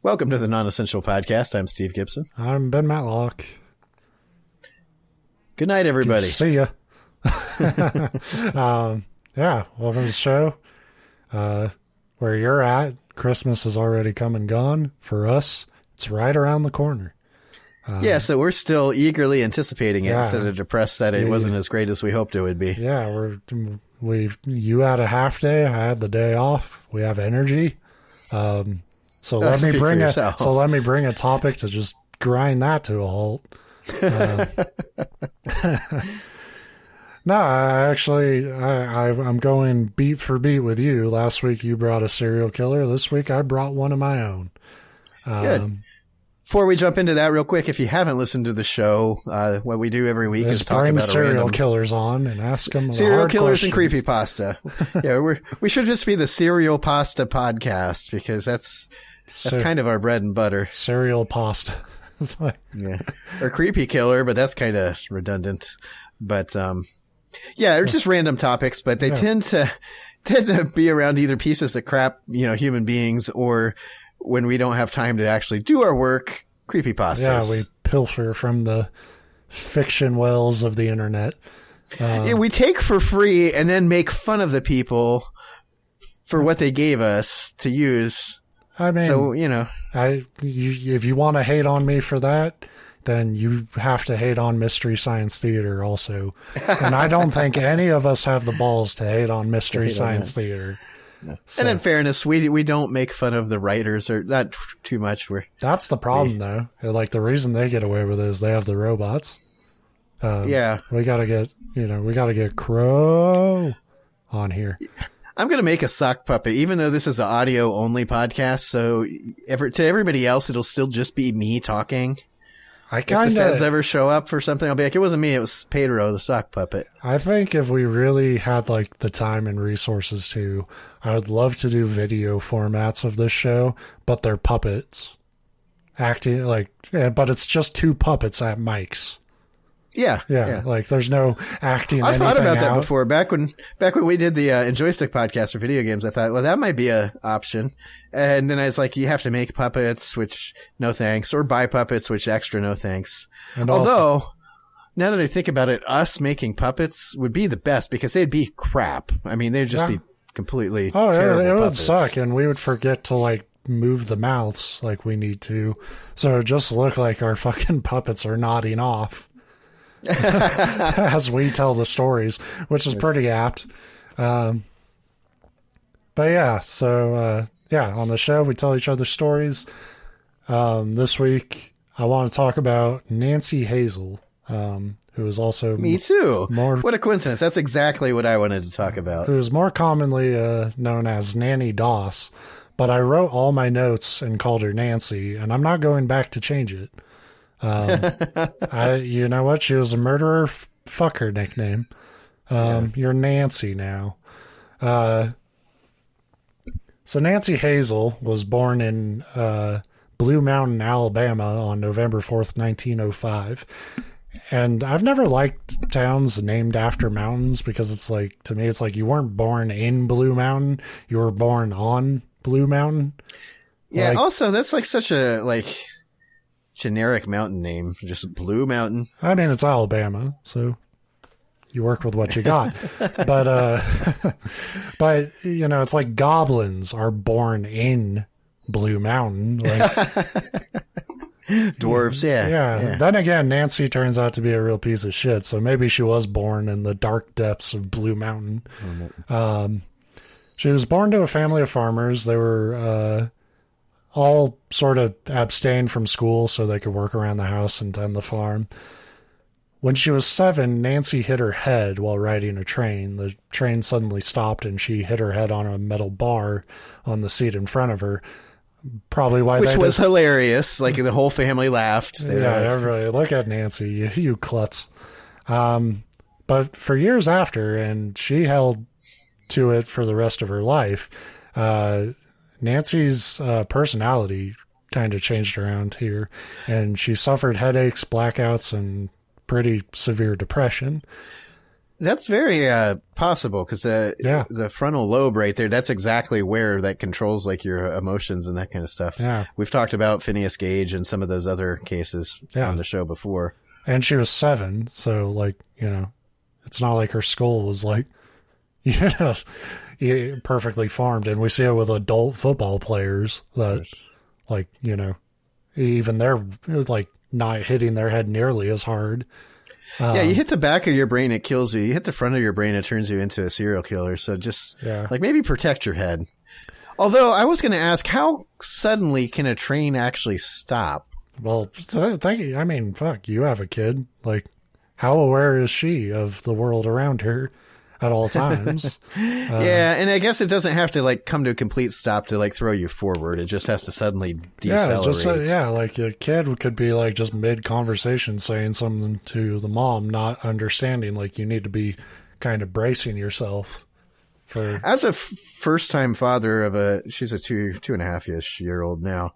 Welcome to the Non-Essential Podcast. I'm Steve Gibson. I'm Ben Matlock. Good night, everybody. See ya. Yeah, welcome to the show. Where you're at, Christmas has already come and gone. For us, it's right around the corner. So we're still eagerly anticipating it instead of depressed that it wasn't as great as we hoped it would be. Yeah, you had a half day, I had the day off. We have energy. So let me bring a topic to just grind that to a halt. No, I'm going beat for beat with you. Last week you brought a serial killer. This week I brought one of my own. Good. Before we jump into that real quick, if you haven't listened to the show, what we do every week is talk about serial killers on and ask them serial killers questions. And creepypasta. Yeah, we should just be the Serial Pasta Podcast because that's kind of our bread and butter. Serial pasta. Or creepy killer, but that's kind of redundant. But they're just random topics, but they tend to be around either pieces of crap, human beings, or when we don't have time to actually do our work, creepypastas. Yeah, we pilfer from the fiction wells of the internet. We take for free and then make fun of the people for what they gave us to use. I mean, so, if you want to hate on me for that, then you have to hate on Mystery Science Theater also. And I don't think any of us have the balls to hate on Mystery Science Theater. No. So, and in fairness, we don't make fun of the writers, or not too much. That's the problem, though. Like, the reason they get away with it is they have the robots. We gotta get Crow on here. I'm gonna make a sock puppet, even though this is an audio only podcast. So to everybody else, it'll still just be me talking. If the feds ever show up for something, I'll be like, it wasn't me, it was Pedro, the sock puppet. I think if we really had like the time and resources to, I would love to do video formats of this show, but they're puppets. Acting but it's just two puppets at mics. Yeah. Like there's no acting. I've thought about that before. Back when we did the Joystick podcast for video games, I thought, well, that might be a option. And then I was like, you have to make puppets, which no thanks, or buy puppets, which extra no thanks. Although, now that I think about it, us making puppets would be the best because they'd be crap. I mean, they'd just be completely terrible it would puppets. Suck, and we would forget to move the mouths like we need to. So it just look like our fucking puppets are nodding off. As we tell the stories, which is pretty apt. On the show we tell each other stories. This week I want to talk about Nancy Hazel, who is also me too. What a coincidence! That's exactly what I wanted to talk about. Who is more commonly known as Nannie Doss, but I wrote all my notes and called her Nancy, and I'm not going back to change it. You know what? She was a murderer. Fuck her nickname. You're Nancy now. So Nancy Hazel was born in Blue Mountain, Alabama on November 4th, 1905. And I've never liked towns named after mountains because it's like, to me, it's like you weren't born in Blue Mountain. You were born on Blue Mountain. Yeah. Also, that's such a generic mountain name, just Blue Mountain. I mean, it's Alabama, so you work with what you got. but it's like goblins are born in Blue Mountain. Dwarves, yeah. Then again, Nancy turns out to be a real piece of shit, so maybe she was born in the dark depths of Blue Mountain. She was born to a family of farmers. They were all sort of abstained from school so they could work around the house and tend the farm. When she was 7, Nancy hit her head while riding a train. The train suddenly stopped and she hit her head on a metal bar on the seat in front of her. Probably why Which was hilarious. The whole family laughed. Everybody, look at Nancy, you klutz. But for years after, and she held to it for the rest of her life, Nancy's personality kind of changed around here, and she suffered headaches, blackouts, and pretty severe depression. That's very possible because the frontal lobe right there, that's exactly where that controls like your emotions and that kind of stuff. Yeah. We've talked about Phineas Gage and some of those other cases on the show before. And she was 7, so like, it's not like her skull was like, perfectly formed. And we see it with adult football players that like, even they're like not hitting their head nearly as hard. You hit the back of your brain, it kills you. You hit the front of your brain, it turns you into a serial killer. So just like maybe protect your head. Although I was going to ask, how suddenly can a train actually stop? Well, thank you. I mean, fuck, you have a kid. Like, how aware is she of the world around her at all times? And I guess it doesn't have to like come to a complete stop to like throw you forward. It just has to suddenly decelerate. Like a kid could be like just mid conversation saying something to the mom, not understanding. Like you need to be kind of bracing yourself for. As a first time father of she's a 2.5-ish year old now.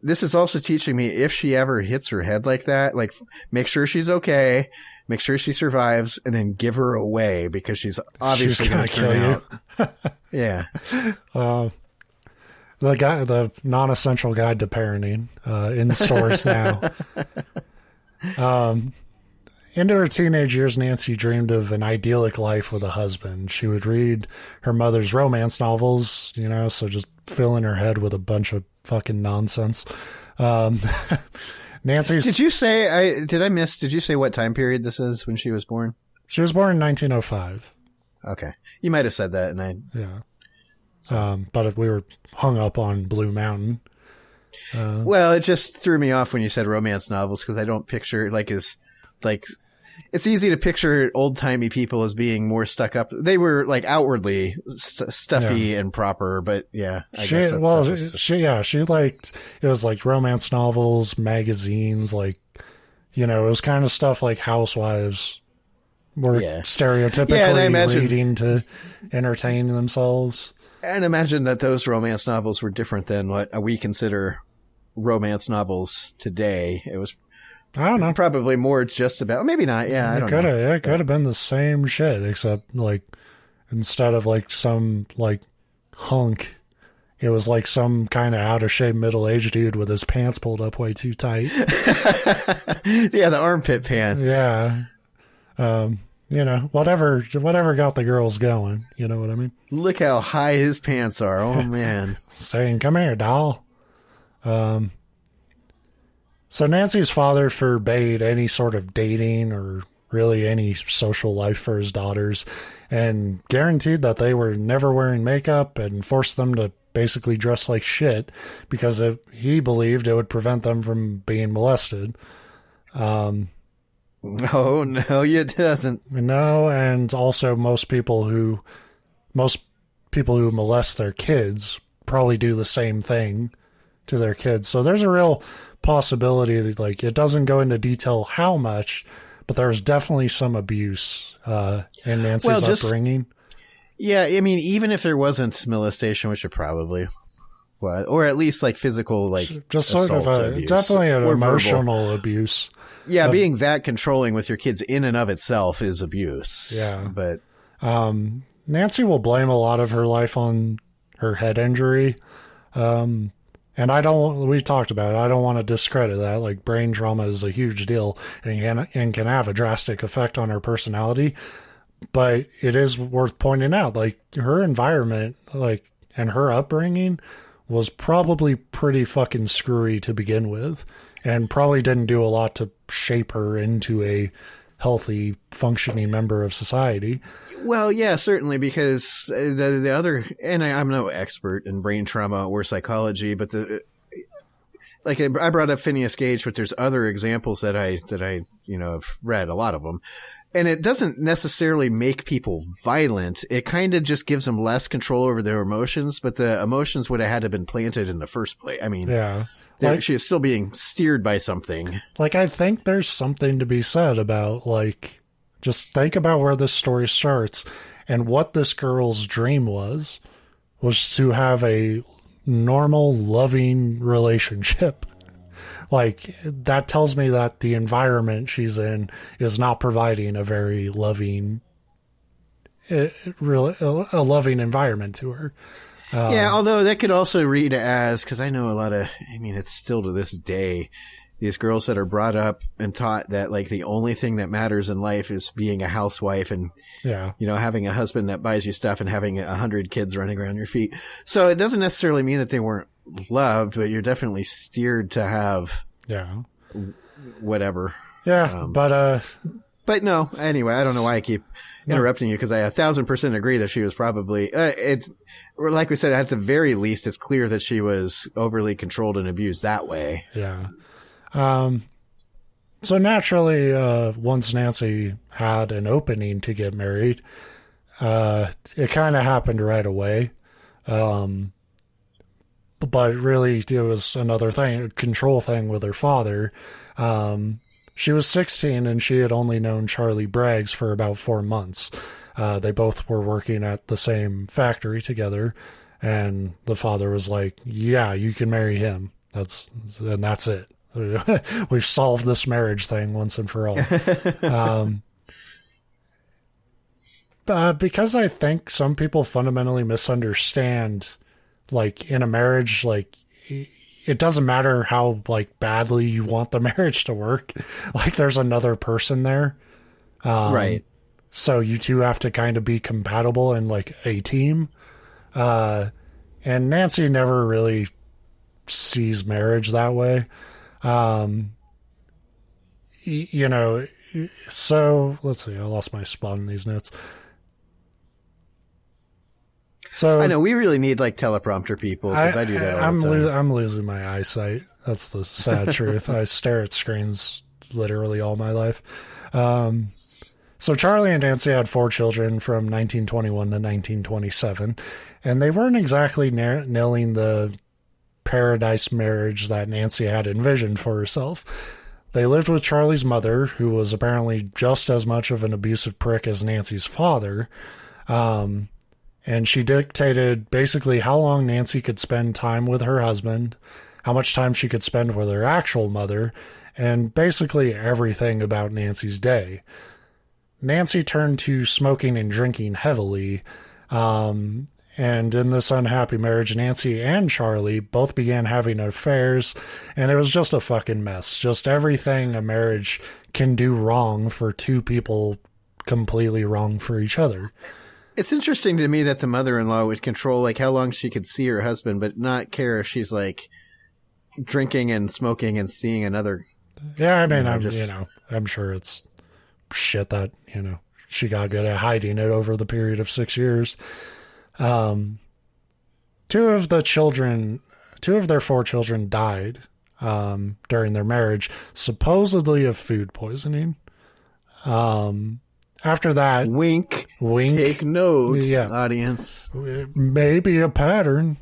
This is also teaching me if she ever hits her head like that, like make sure she's okay. Make sure she survives, and then give her away because she's obviously going to turn out. Yeah. The non-essential guide to parenting in stores now. Into her teenage years, Nancy dreamed of an idyllic life with a husband. She would read her mother's romance novels, so just filling her head with a bunch of fucking nonsense. Nancy's. Did you say? Did you say what time period this is when she was born? She was born in 1905. Okay, you might have said that, and I. Yeah. But if we were hung up on Blue Mountain. Well, it just threw me off when you said romance novels because I don't picture it's easy to picture old-timey people as being more stuck up. They were like outwardly stuffy and proper, but I guess that's she liked, it was like romance novels, magazines, like, it was kind of stuff like housewives were stereotypically reading to entertain themselves. And imagine that those romance novels were different than what we consider romance novels today. It was, I don't know. Probably more just about, maybe not. Yeah, I don't know. It could have been the same shit, except like instead of like some like hunk, it was like some kind of out of shape middle-aged dude with his pants pulled up way too tight. Yeah, the armpit pants. Yeah. Whatever got the girls going. You know what I mean? Look how high his pants are. Oh man. Saying, "Come here, doll." So Nancy's father forbade any sort of dating or really any social life for his daughters and guaranteed that they were never wearing makeup and forced them to basically dress like shit because he believed it would prevent them from being molested. Oh, no, it doesn't. No, and also most people who molest their kids probably do the same thing to their kids. So there's a real possibility that, like, it doesn't go into detail how much, but there's definitely some abuse in Nancy's upbringing. Yeah, I mean, even if there wasn't molestation, which it probably was, or at least like physical, like just sort of definitely an emotional abuse. Yeah, being that controlling with your kids in and of itself is abuse. Yeah, but Nancy will blame a lot of her life on her head injury. And we talked about it. I don't want to discredit that. Like, brain trauma is a huge deal and can have a drastic effect on her personality. But it is worth pointing out, like, her environment, like, and her upbringing was probably pretty fucking screwy to begin with, and probably didn't do a lot to shape her into a healthy, functioning member of society. Well, yeah, certainly, because the other, and I'm no expert in brain trauma or psychology, but I brought up Phineas Gage, but there's other examples that I have read, a lot of them, and it doesn't necessarily make people violent. It kind of just gives them less control over their emotions, but the emotions would have had to have been planted in the first place. I mean, yeah. She is still being steered by something. Like, I think there's something to be said about, like, just think about where this story starts and what this girl's dream was to have a normal, loving relationship. Like, that tells me that the environment she's in is not providing a very loving really a loving environment to her. Yeah, although that could also read as, because I know it's still to this day, these girls that are brought up and taught that like the only thing that matters in life is being a housewife and, having a husband that buys you stuff and having 100 kids running around your feet. So it doesn't necessarily mean that they weren't loved, but you're definitely steered to have whatever. Yeah, but no, anyway, I don't know why I keep interrupting you, because I 1,000% agree that she was probably, it's like we said, at the very least, it's clear that she was overly controlled and abused that way. Yeah. So naturally, once Nancy had an opening to get married, it kind of happened right away. But really, it was another thing, a control thing with her father. She was 16 and she had only known Charlie Braggs for about 4 months. They both were working at the same factory together, and the father was like, yeah, you can marry him. That's it. We've solved this marriage thing once and for all. Because I think some people fundamentally misunderstand, like, in a marriage, like, it doesn't matter how, like, badly you want the marriage to work. Like, there's another person there. Right. So you two have to kind of be compatible and, like, a team. And Nancy never really sees marriage that way. So let's see, I lost my spot in these notes. So I know we really need like teleprompter people, because I do that all the time. I'm losing my eyesight. That's the sad truth. I stare at screens literally all my life. So Charlie and Nancy had 4 children from 1921 to 1927, and they weren't exactly nailing the paradise marriage that Nancy had envisioned for herself. They lived with Charlie's mother, who was apparently just as much of an abusive prick as Nancy's father. And she dictated basically how long Nancy could spend time with her husband, how much time she could spend with her actual mother, and basically everything about Nancy's day. Nancy turned to smoking and drinking heavily, and in this unhappy marriage, Nancy and Charlie both began having affairs, and it was just a fucking mess. Just everything a marriage can do wrong for two people, completely wrong for each other. It's interesting to me that the mother-in-law would control like how long she could see her husband, but not care if she's like drinking and smoking and seeing another. Yeah, I mean, I'm sure it's shit that, she got good at hiding it over the period of 6 years. Two of their 4 children died during their marriage, supposedly of food poisoning. After that, wink, take note, audience. Maybe a pattern.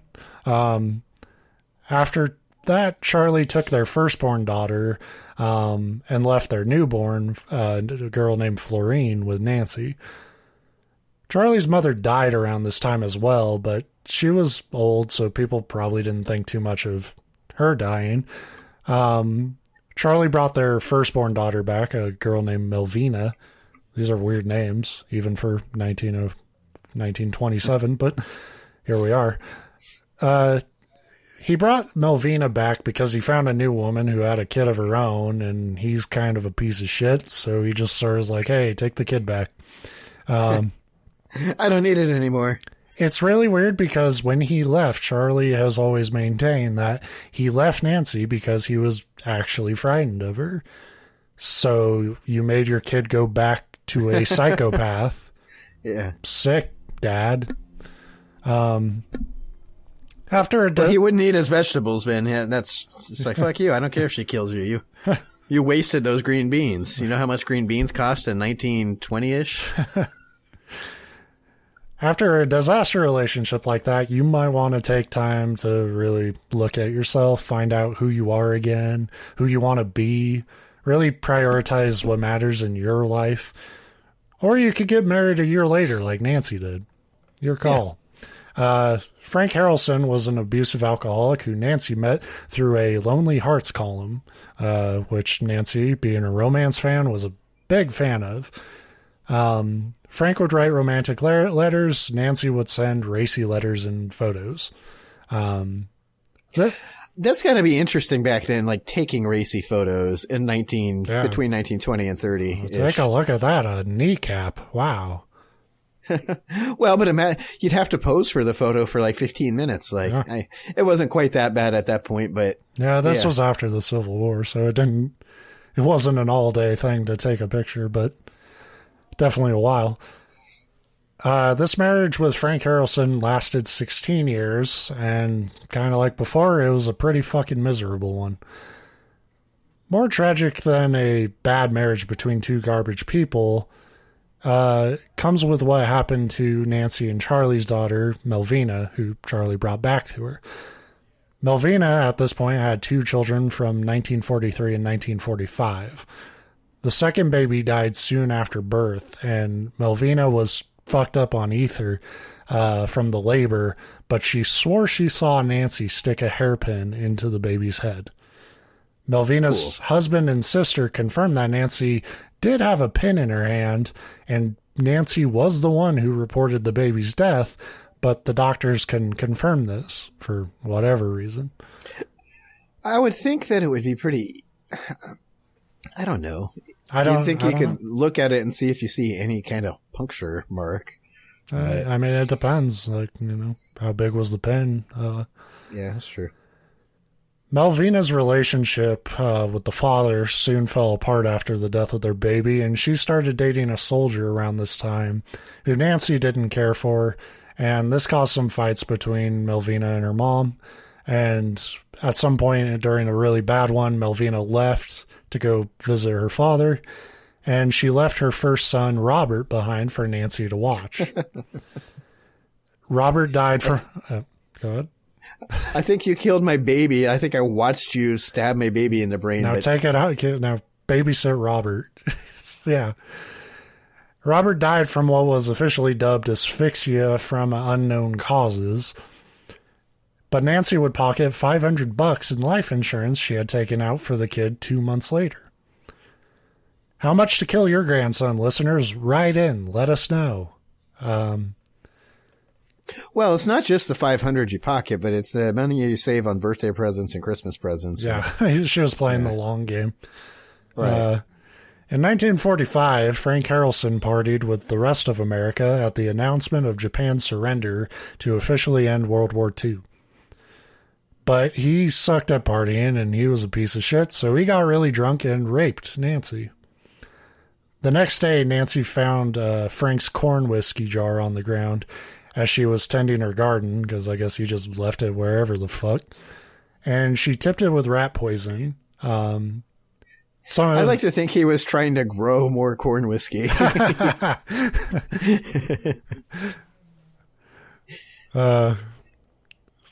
After that, Charlie took their firstborn daughter and left their newborn, a girl named Florine, with Nancy. Charlie's mother died around this time as well, but she was old, so people probably didn't think too much of her dying. Charlie brought their firstborn daughter back, a girl named Melvina. These are weird names, even for 1927, but here we are. He brought Melvina back because he found a new woman who had a kid of her own, and he's kind of a piece of shit, so he just sort of was like, hey, take the kid back. I don't need it anymore. It's really weird because when he left, Charlie has always maintained that he left Nancy because he was actually frightened of her. So you made your kid go back to a psychopath. Yeah. Sick, Dad. After he wouldn't eat his vegetables, man. Yeah, it's like, fuck you. I don't care if she kills you. You wasted those green beans. You know how much green beans cost in 1920-ish? After a disaster relationship like that, you might want to take time to really look at yourself, find out who you are again, who you want to be, really prioritize what matters in your life. Or you could get married a year later like Nancy did. Your call. Yeah. Frank Harrelson was an abusive alcoholic who Nancy met through a Lonely Hearts column, which Nancy, being a romance fan, was a big fan of. Frank would write romantic letters. Nancy would send racy letters and photos. That's got to be interesting back then, like taking racy photos in between 1920 and 30. Take a look at that, a kneecap. Wow. Well, but you'd have to pose for the photo for like 15 minutes. Like it wasn't quite that bad at that point, but this was after the Civil War, so it wasn't an all day thing to take a picture, but definitely a while. This marriage with Frank Harrelson lasted 16 years, and kind of like before, it was a pretty fucking miserable one. More tragic than a bad marriage between two garbage people comes with what happened to Nancy and Charlie's daughter, Melvina, who Charlie brought back to her. Melvina, at this point, had two children from 1943 and 1945. The second baby died soon after birth, and Melvina was fucked up on ether from the labor, but she swore she saw Nancy stick a hairpin into the baby's head. Melvina's husband and sister confirmed that Nancy did have a pin in her hand, and Nancy was the one who reported the baby's death, but the doctors can confirm this for whatever reason. I would think that it would be pretty... I don't know. You'd think you could look at it and see if you see any kind of puncture mark. I mean, it depends. Like, how big was the pin? Yeah, that's true. Melvina's relationship with the father soon fell apart after the death of their baby, and she started dating a soldier around this time who Nancy didn't care for, and this caused some fights between Melvina and her mom. And at some point during a really bad one, Melvina left to go visit her father, and she left her first son, Robert, behind for Nancy to watch. Robert died from... go ahead. I think you killed my baby. I think I watched you stab my baby in the brain. Now take it out. Now babysit Robert. Yeah. Robert died from what was officially dubbed asphyxia from unknown causes. But Nancy would pocket $500 in life insurance she had taken out for the kid 2 months later. How much to kill your grandson, listeners? Write in. Let us know. Well, it's not just the $500 you pocket, but it's the money you save on birthday presents and Christmas presents. Yeah, she was playing the long game. Right. In 1945, Frank Harrelson partied with the rest of America at the announcement of Japan's surrender to officially end World War II. But he sucked at partying, and he was a piece of shit, so he got really drunk and raped Nancy. The next day, Nancy found Frank's corn whiskey jar on the ground as she was tending her garden, because I guess he just left it wherever the fuck. And she tipped it with rat poison. I like to think he was trying to grow more corn whiskey.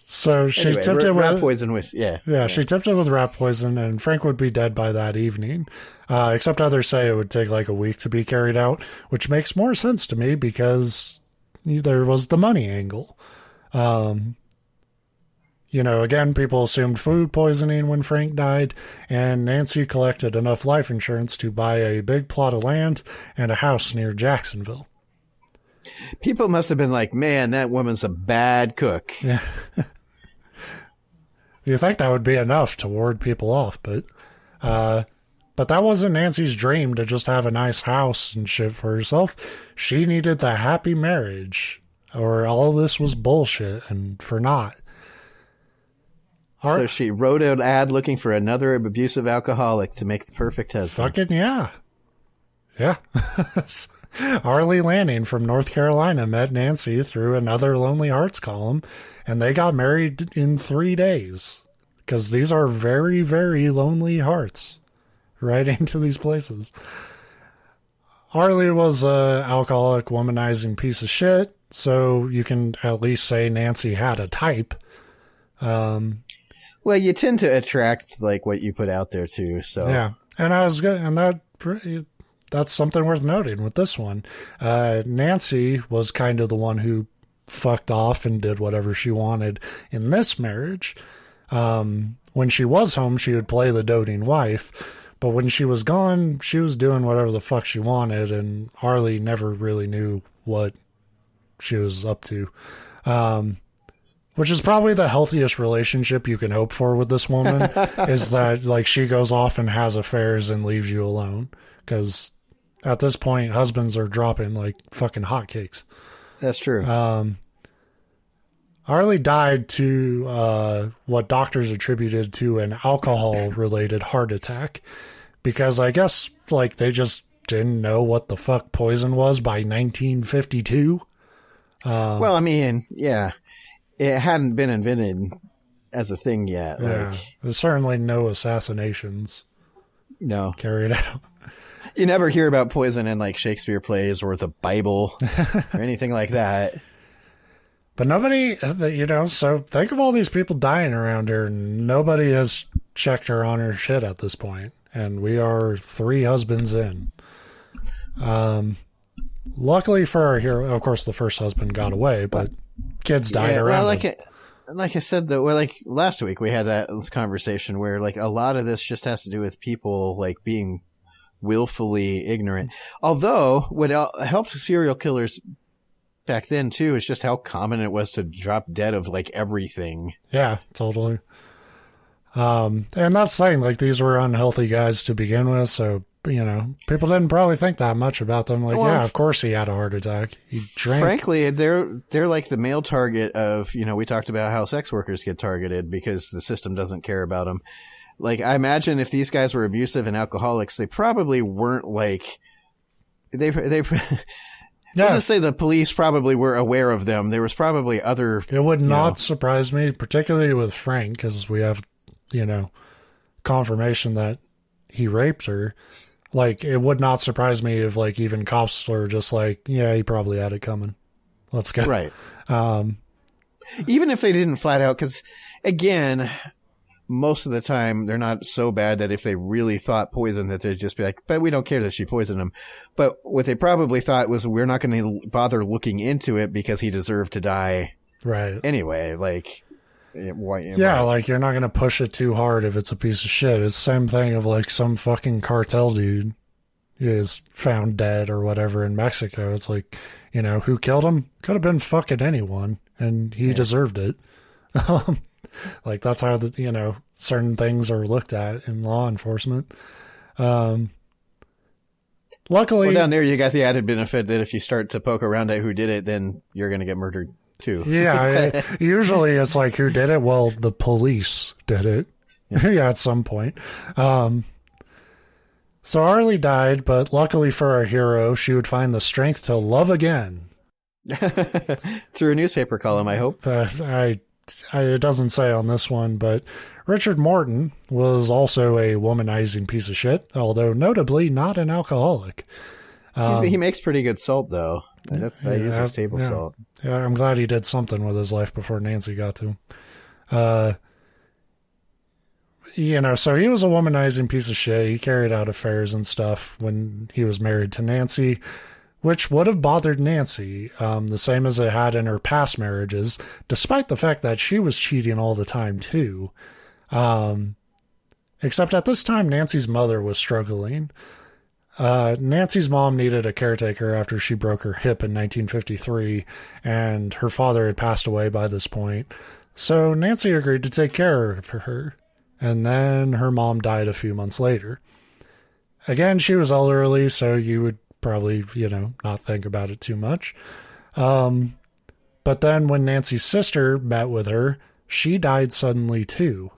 So she tipped it with rat poison with she tipped it with rat poison, and Frank would be dead by that evening. Except others say it would take like a week to be carried out, which makes more sense to me because there was the money angle. Again, people assumed food poisoning when Frank died, and Nancy collected enough life insurance to buy a big plot of land and a house near Jacksonville. People must have been like, man, that woman's a bad cook. Yeah. You think that would be enough to ward people off, but that wasn't Nancy's dream to just have a nice house and shit for herself. She needed the happy marriage, or all this was bullshit and for naught. So she wrote an ad looking for another abusive alcoholic to make the perfect husband. Fucking yeah. Yeah. Arlie Lanning from North Carolina met Nancy through another Lonely Hearts column, and they got married in 3 days. Because these are very, very lonely hearts right into these places. Arlie was an alcoholic, womanizing piece of shit, so you can at least say Nancy had a type. Well, you tend to attract like what you put out there too. So yeah, and that's something worth noting with this one. Nancy was kind of the one who fucked off and did whatever she wanted in this marriage. When she was home, she would play the doting wife, But when she was gone, she was doing whatever the fuck she wanted, and Arlie never really knew what she was up to. Which is probably the healthiest relationship you can hope for with this woman, is that, like, she goes off and has affairs and leaves you alone. Because at this point, husbands are dropping like fucking hotcakes. That's true. Arlie died to what doctors attributed to an alcohol-related heart attack. Because I guess, like, they just didn't know what the fuck poison was by 1952. Well, I mean, yeah. It hadn't been invented as a thing yet. Yeah, there's certainly no assassinations carried out. You never hear about poison in, like, Shakespeare plays or the Bible or anything like that. But nobody, so think of all these people dying around her, and nobody has checked her on her shit at this point. And we are 3 husbands in. Luckily for our hero, of course, the first husband got away, but kids died around him. Like I said, though, like last week we had that conversation where, like, a lot of this just has to do with people, like, being willfully ignorant. Although what helped serial killers back then too is just how common it was to drop dead of, like, everything. Yeah, totally. And that's saying, like, these were unhealthy guys to begin with, so, people didn't probably think that much about them. Like, of course he had a heart attack. He drank. Frankly, they're like the male target of, we talked about how sex workers get targeted because the system doesn't care about them. Like, I imagine if these guys were abusive and alcoholics, they probably weren't, like, Let's just say the police probably were aware of them. There was probably other... It would not surprise me, particularly with Frank, because we have, confirmation that he raped her. Like, it would not surprise me if, like, even cops were just like, yeah, he probably had it coming. Let's go. Right. Even if they didn't flat out, because, again, most of the time they're not so bad that if they really thought poison, that they'd just be like, but we don't care that she poisoned him. But what they probably thought was, we're not going to bother looking into it because he deserved to die. Right. Anyway, like... like, you're not going to push it too hard if it's a piece of shit. It's the same thing of, like, some fucking cartel dude is found dead or whatever in Mexico. It's like, who killed him? Could have been fucking anyone, and he deserved it. Like, that's how, certain things are looked at in law enforcement. Luckily... Well, down there you got the added benefit that if you start to poke around at who did it, then you're going to get murdered. Too. Yeah, usually it's like, who did it? Well, the police did it. Yeah, at some point. So Arlie died, but luckily for our hero, she would find the strength to love again. Through a newspaper column, I hope. It doesn't say on this one, but Richard Morton was also a womanizing piece of shit, although notably not an alcoholic. He makes pretty good salt, though. I use his table salt. Yeah, I'm glad he did something with his life before Nancy got to him. So he was a womanizing piece of shit. He carried out affairs and stuff when he was married to Nancy, which would have bothered Nancy, the same as it had in her past marriages, despite the fact that she was cheating all the time, too. Except at this time, Nancy's mother was struggling. Nancy's mom needed a caretaker after she broke her hip in 1953, and her father had passed away by this point. So Nancy agreed to take care of her, and then her mom died a few months later. Again, she was elderly, so you would probably, not think about it too much. But then when Nancy's sister met with her, she died suddenly too.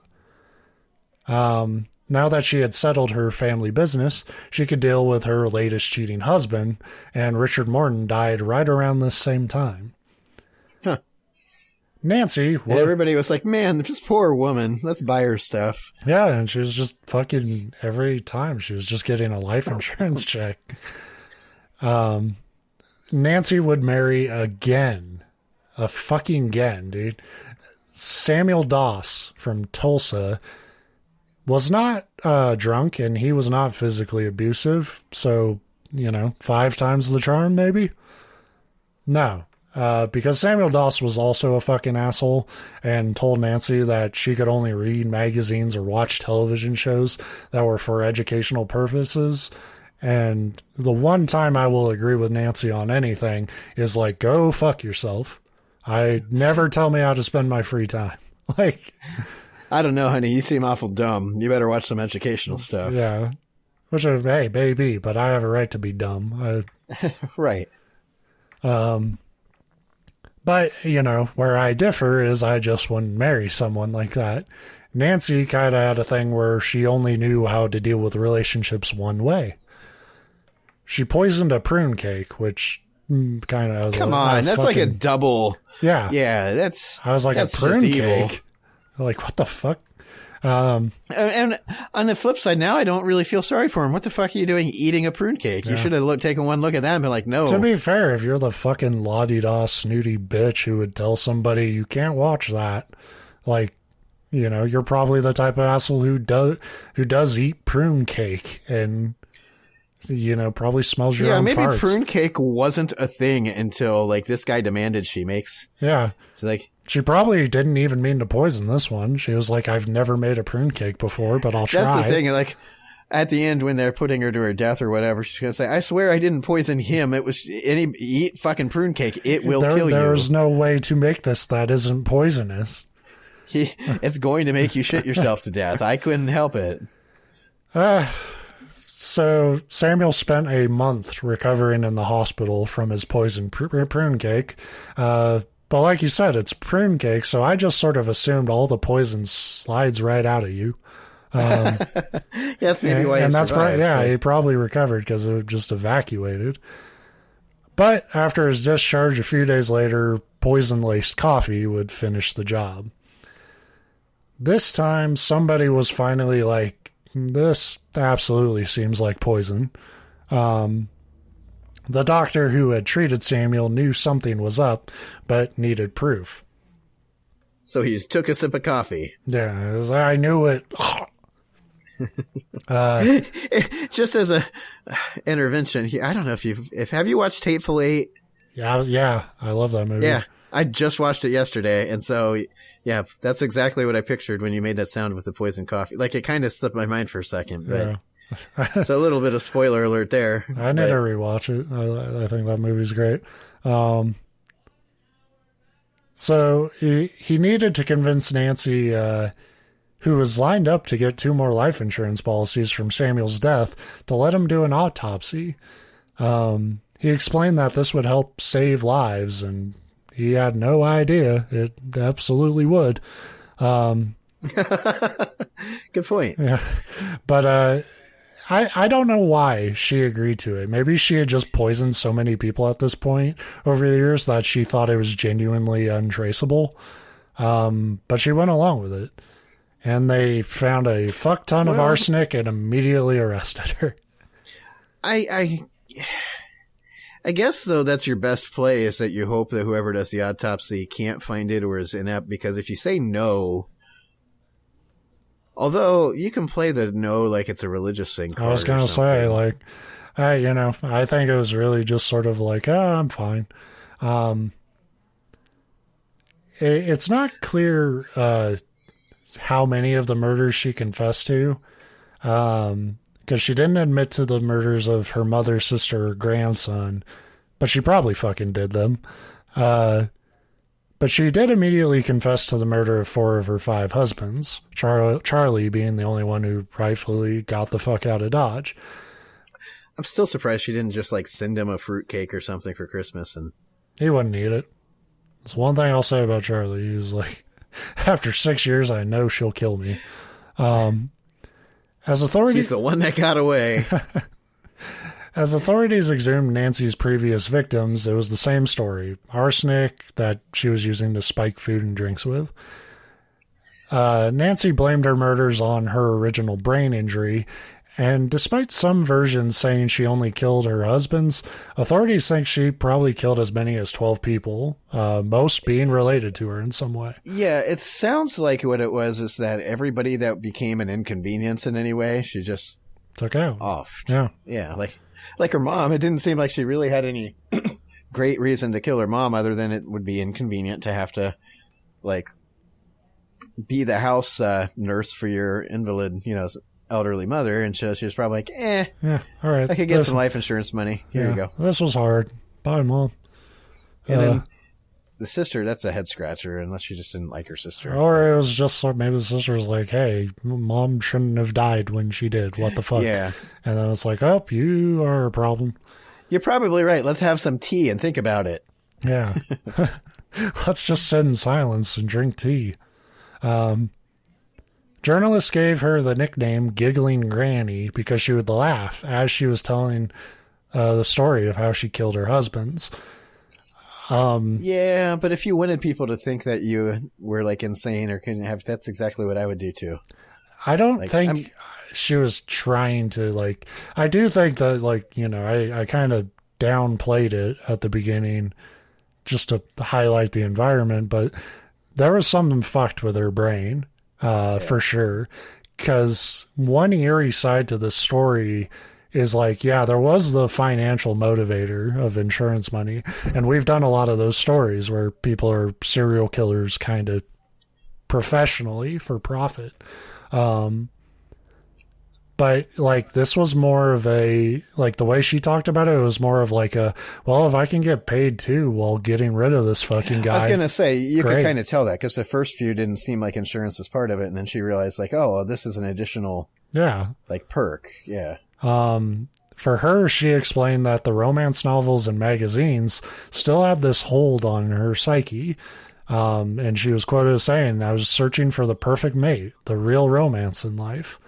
Now that she had settled her family business, she could deal with her latest cheating husband, and Richard Morton died right around this same time. Huh. Nancy... everybody was like, man, this poor woman, let's buy her stuff. Yeah, and she was just fucking... Every time, she was just getting a life insurance check. Nancy would marry again. A fucking again, dude. Samuel Doss from Tulsa... was not drunk, and he was not physically abusive, so, 5 times the charm, maybe? No. because Samuel Doss was also a fucking asshole and told Nancy that she could only read magazines or watch television shows that were for educational purposes. And the one time I will agree with Nancy on anything is like, go fuck yourself. I never tell me how to spend my free time. Like, I don't know, honey. You seem awful dumb. You better watch some educational stuff. Yeah. Which, hey, maybe, but I have a right to be dumb. Right. But, you know, where I differ is I just wouldn't marry someone like that. Nancy kind of had a thing where she only knew how to deal with relationships one way. She poisoned a prune cake, which kind of... Come on, that's fucking, like a double... Yeah. Yeah, that's... I was like, that's a prune cake? evil. Like, what the fuck? And on the flip side, now I don't really feel sorry for him. What the fuck are you doing eating a prune cake? Yeah. You should have taken one look at that and been like, no. To be fair, if you're the fucking la-di-da snooty bitch who would tell somebody you can't watch that, like, you know, you're probably the type of asshole who does eat prune cake and, you know, probably smells your own farts. Yeah, maybe prune cake wasn't a thing until, like, this guy demanded she makes. Yeah. She's like... She probably didn't even mean to poison this one. She was like, I've never made a prune cake before, but I'll try. That's the thing. Like, at the end, when they're putting her to her death or whatever, she's going to say, I swear I didn't poison him. It was eat fucking prune cake. It will kill you. There's no way to make this that isn't poisonous. It's going to make you shit yourself to death. I couldn't help it. So Samuel spent a month recovering in the hospital from his poisoned prune cake. But like you said, it's prune cake, so I just sort of assumed all the poison slides right out of you. That's maybe why he survived. He probably recovered because it just evacuated. But after his discharge a few days later, poison-laced coffee would finish the job. This time, somebody was finally like, this absolutely seems like poison. The doctor who had treated Samuel knew something was up, but needed proof. So he took a sip of coffee. Yeah, I knew it. Just as a intervention, I don't know if have you watched Hateful Eight? Yeah, I love that movie. Yeah, I just watched it yesterday, and so yeah, that's exactly what I pictured when you made that sound with the poison coffee. Like, it kind of slipped my mind for a second, but. Yeah. So a little bit of spoiler alert there. I need to rewatch it. I think that movie's great. So he needed to convince Nancy, who was lined up to get 2 more life insurance policies from Samuel's death, to let him do an autopsy. He explained that this would help save lives, and he had no idea it absolutely would. Good point. Yeah, but I don't know why she agreed to it. Maybe she had just poisoned so many people at this point over the years that she thought it was genuinely untraceable. But she went along with it. And they found a fuck ton of arsenic and immediately arrested her. I guess, though, that's your best play, is that you hope that whoever does the autopsy can't find it or is inept, because if you say no... Although, you can play the no like it's a religious thing. I was going to say, like, hey, you know, I think it was really just sort of like, I'm fine. It's not clear how many of the murders she confessed to, because she didn't admit to the murders of her mother, sister, or grandson, but she probably fucking did them. But she did immediately confess to the murder of 4 of her 5 husbands, Charlie being the only one who rightfully got the fuck out of Dodge. I'm still surprised she didn't just, like, send him a fruitcake or something for Christmas. And he wouldn't eat it. That's one thing I'll say about Charlie. He was like, after 6 years, I know she'll kill me. As authorities... He's the one that got away. As authorities exhumed Nancy's previous victims, it was the same story. Arsenic that she was using to spike food and drinks with. Nancy blamed her murders on her original brain injury, and despite some versions saying she only killed her husbands, authorities think she probably killed as many as 12 people, most being related to her in some way. Yeah, it sounds like what it was is that everybody that became an inconvenience in any way, she just... took out. Off. Yeah. Yeah, like her mom, it didn't seem like she really had any great reason to kill her mom other than it would be inconvenient to have to, like, be the house nurse for your invalid, elderly mother. And so she was probably like, yeah, all right, I could get some life insurance money. Here you go. This was hard. Bye, Mom. And then the sister, that's a head scratcher, unless she just didn't like her sister. Or it was just maybe the sister was like, hey, Mom shouldn't have died when she did. What the fuck? Yeah. And then it's like, oh, you are a problem. You're probably right. Let's have some tea and think about it. Yeah. Let's just sit in silence and drink tea. Journalists gave her the nickname Giggling Granny because she would laugh as she was telling the story of how she killed her husbands. Yeah, but if you wanted people to think that you were like insane or couldn't have, that's exactly what I would do too. I don't think she was trying to I do think that I kind of downplayed it at the beginning just to highlight the environment, but there was something fucked with her brain, for sure. Because one eerie side to the story is there was the financial motivator of insurance money. And we've done a lot of those stories where people are serial killers kind of professionally for profit. But this was more of a, the way she talked about it was more of if I can get paid too while getting rid of this fucking guy. I was going to say, you could kind of tell that because the first few didn't seem like insurance was part of it. And then she realized this is an additional, perk. Yeah. For her, she explained that the romance novels and magazines still had this hold on her psyche. And she was quoted as saying, I was searching for the perfect mate, the real romance in life.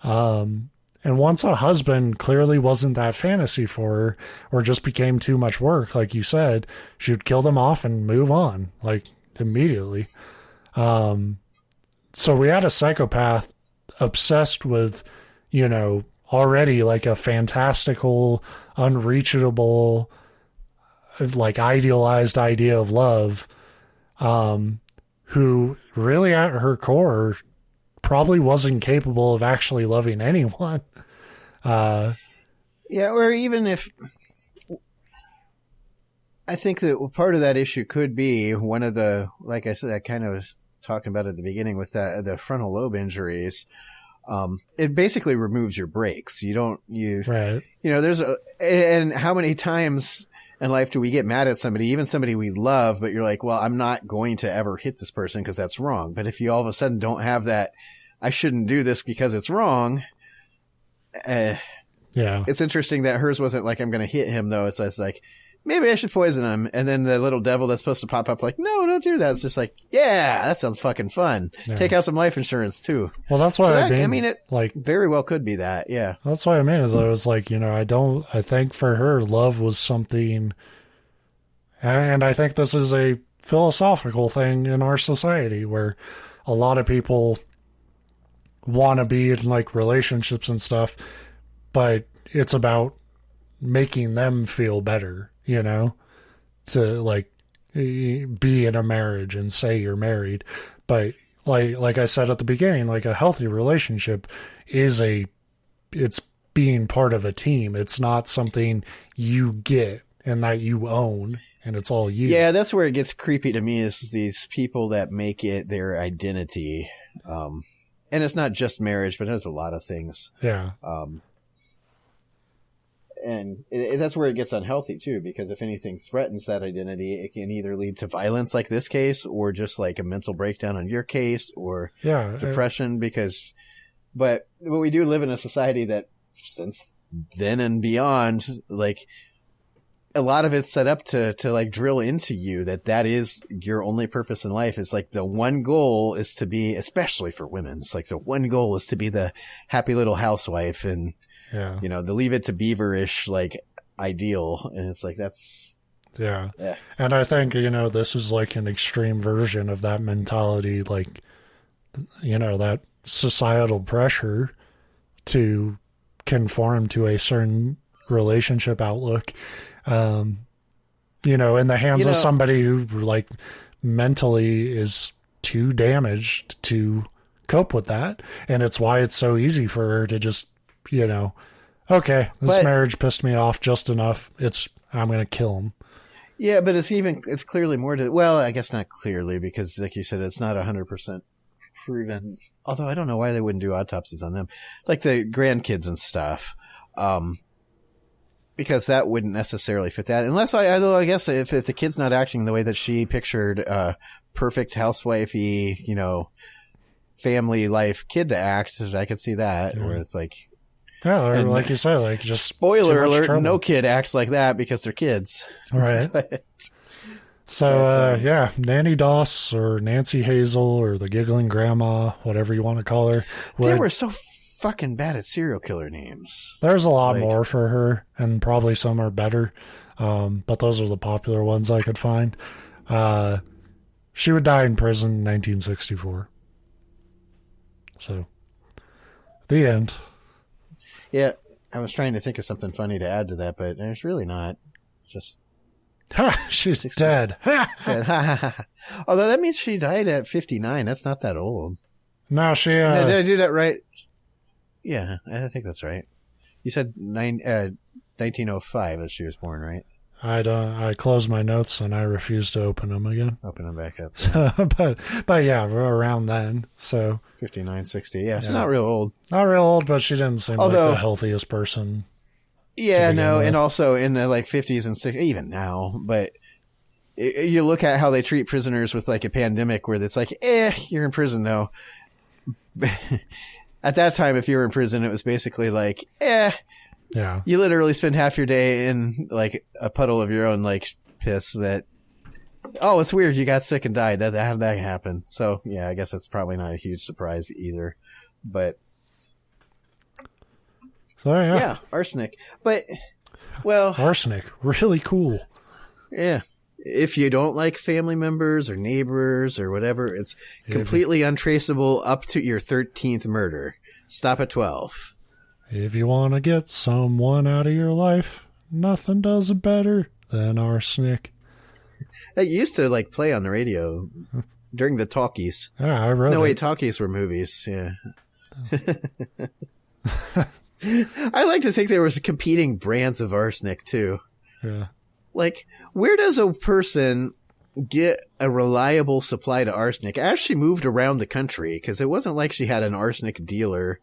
And once a husband clearly wasn't that fantasy for her or just became too much work, like you said, she would kill them off and move on, immediately. So we had a psychopath obsessed with, already a fantastical, unreachable, idealized idea of love, who really at her core probably wasn't capable of actually loving anyone. Or even if I think that part of that issue could be one of the, like I said, I kind of was talking about at the beginning with the frontal lobe injuries. It basically removes your brakes. Right. And how many times in life do we get mad at somebody, even somebody we love, but you're like, well, I'm not going to ever hit this person because that's wrong. But if you all of a sudden don't have that, I shouldn't do this because it's wrong. It's interesting that hers wasn't I'm going to hit him though. It's like, maybe I should poison him. And then the little devil that's supposed to pop up no, don't do that. It's just that sounds fucking fun. Yeah. Take out some life insurance too. Well, that's what I mean. It very well could be that. Yeah. That's what I mean is I was I think for her love was something, and I think this is a philosophical thing in our society where a lot of people want to be in relationships and stuff, but it's about making them feel better, to be in a marriage and say you're married. But like I said at the beginning, a healthy relationship is it's being part of a team. It's not something you get and that you own and it's all you. Yeah, that's where it gets creepy to me is these people that make it their identity. And it's not just marriage, but there's a lot of things. Yeah. And that's where it gets unhealthy too, because if anything threatens that identity, it can either lead to violence like this case or just a mental breakdown on your case or depression but we do live in a society that since then and beyond, a lot of it's set up to drill into you that is your only purpose in life. It's the one goal is to be, especially for women, it's the one goal is to be the happy little housewife and, the leave it to beaver-ish, ideal. And it's that's. Yeah. And I think, this is an extreme version of that mentality, that societal pressure to conform to a certain relationship outlook. In the hands of somebody who mentally is too damaged to cope with that. And it's why it's so easy for her to just, okay, this marriage pissed me off just enough. I'm going to kill him. Yeah, but it's clearly more to, well, I guess not clearly, because like you said, it's not 100% proven. Although I don't know why they wouldn't do autopsies on them. Like the grandkids and stuff. Because that wouldn't necessarily fit that. Unless I guess if the kid's not acting the way that she pictured perfect housewifey, family life kid to act, I could see that, where it's like, yeah, or like you say, like just spoiler alert, trouble. No kid acts like that because they're kids. Right. Yeah, Nannie Doss or Nancy Hazel or the Giggling Grandma, whatever you want to call her. They were so fucking bad at serial killer names. There's a lot more for her, and probably some are better. But those are the popular ones I could find. She would die in prison in 1964. So, the end. Yeah, I was trying to think of something funny to add to that, but there's really not. Just she's dead. Although that means she died at 59. That's not that old. No, she. Did I do that right? Yeah, I think that's right. You said 1905 as she was born, right? I closed my notes and I refused to open them again. Open them back up. So, but yeah, around then. So 59, 60. Yeah, so not real old. Not real old, but she didn't seem like the healthiest person. Yeah, no, and also in the 50s and 60s, even now. But you look at how they treat prisoners with a pandemic, where it's like, you're in prison though. At that time, if you were in prison, it was basically yeah. You literally spend half your day in a puddle of your own piss that, oh, it's weird, you got sick and died. How did that happen? So yeah, I guess that's probably not a huge surprise either. But so yeah, arsenic. But well, arsenic, really cool. Yeah. If you don't like family members or neighbors or whatever, it's completely untraceable up to your 13th murder. Stop at 12. If you want to get someone out of your life, nothing does it better than arsenic. That used to play on the radio during the talkies. Yeah, I wrote it. No, wait, talkies were movies. Yeah. I like to think there was competing brands of arsenic too. Yeah. Where does a person get a reliable supply to arsenic as she moved around the country? Because it wasn't like she had an arsenic dealer.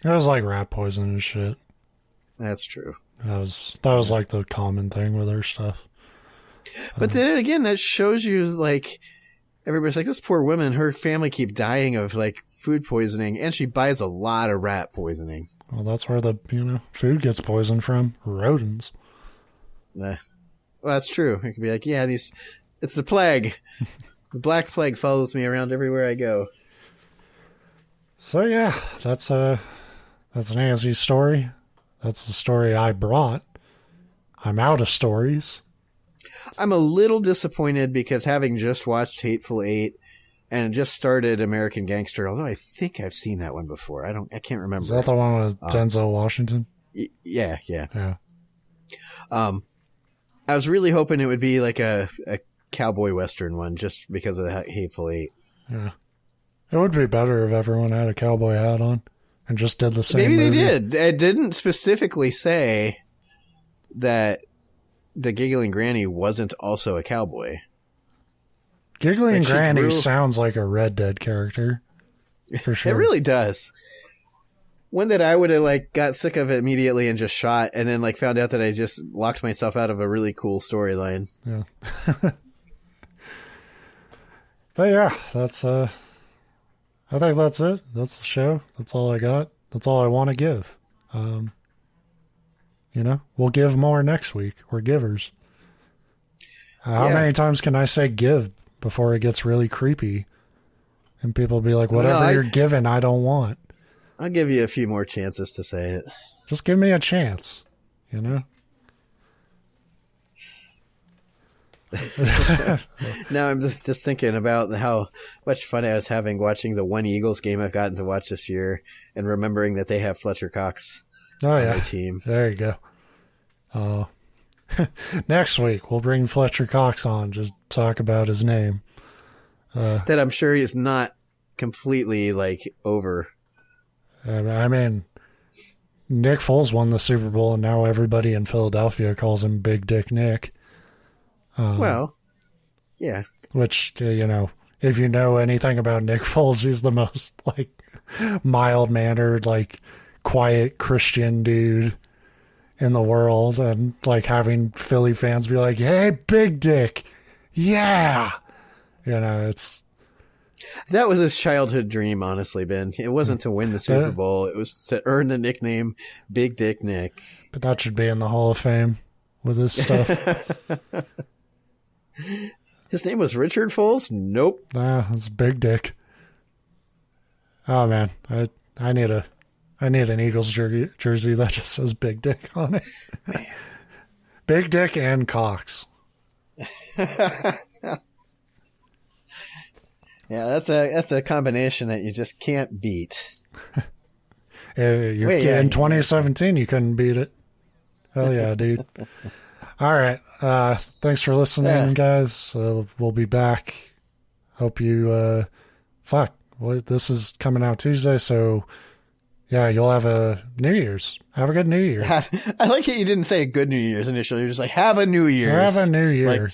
It was like rat poison and shit. That's true. That was the common thing with her stuff. But then again, that shows you everybody's like, this poor woman, her family keep dying of food poisoning, and she buys a lot of rat poisoning. Well, that's where the food gets poisoned from. Rodents. Well, that's true. It could be it's the plague. The black plague follows me around everywhere I go. So yeah, that's Nancy's story. That's the story I brought. I'm out of stories. I'm a little disappointed because having just watched Hateful Eight and just started American Gangster, although I think I've seen that one before. I can't remember. Is that the one with Denzel Washington? Yeah. I was really hoping it would be a cowboy western one, just because of the Hateful Eight. Yeah. It would be better if everyone had a cowboy hat on and just did the same Maybe movie. They did. It didn't specifically say that the Giggling Granny wasn't also a cowboy. Giggling Granny sounds like a Red Dead character. For sure. It really does. One that I would have got sick of immediately and just shot, and then found out that I just locked myself out of a really cool storyline. Yeah. But yeah, that's I think that's it. That's the show. That's all I got. That's all I want to give. We'll give more next week. We're givers. How many times can I say give before it gets really creepy? And people be like, whatever you're giving, I don't want. I'll give you a few more chances to say it. Just give me a chance, Now I'm just thinking about how much fun I was having watching the one Eagles game I've gotten to watch this year, and remembering that they have Fletcher Cox on their team. There you go. Next week we'll bring Fletcher Cox on, just talk about his name. That I'm sure is not completely over. I mean, Nick Foles won the Super Bowl, and now everybody in Philadelphia calls him Big Dick Nick. Well, yeah. Which, if you know anything about Nick Foles, he's the most, like, mild-mannered, like, quiet Christian dude in the world. And, like, having Philly fans be like, hey, big dick. Yeah. It's... That was his childhood dream, honestly, Ben. It wasn't to win the Super Bowl. It was to earn the nickname Big Dick Nick. But that should be in the Hall of Fame with his stuff. His name was Richard Foles? Nope. It's Big Dick. Oh man, I need an Eagles jersey that just says Big Dick on it. Man. Big Dick and Cox. Yeah, that's a combination that you just can't beat. In 2017, you couldn't beat it. Hell yeah, dude. All right. Thanks for listening, guys. We'll be back. Hope you, this is coming out Tuesday, so yeah, you'll have a New Year's. Have a good New Year. I like it you didn't say good New Year's initially. You're just like, have a New Year's. Have a New Year.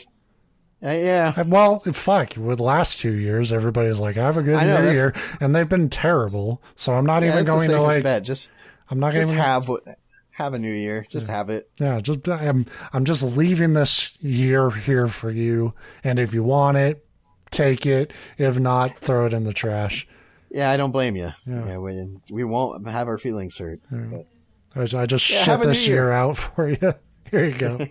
Yeah. Well, with last 2 years, everybody's like, have a good New Year, and they've been terrible, so I'm not even going to like... Bet. I'm not going to have a new year. Just have it. Yeah, I'm just leaving this year here for you, and if you want it, take it. If not, throw it in the trash. Yeah, I don't blame you. Yeah, we won't have our feelings hurt. Yeah. I just shit this year out for you. Here you go.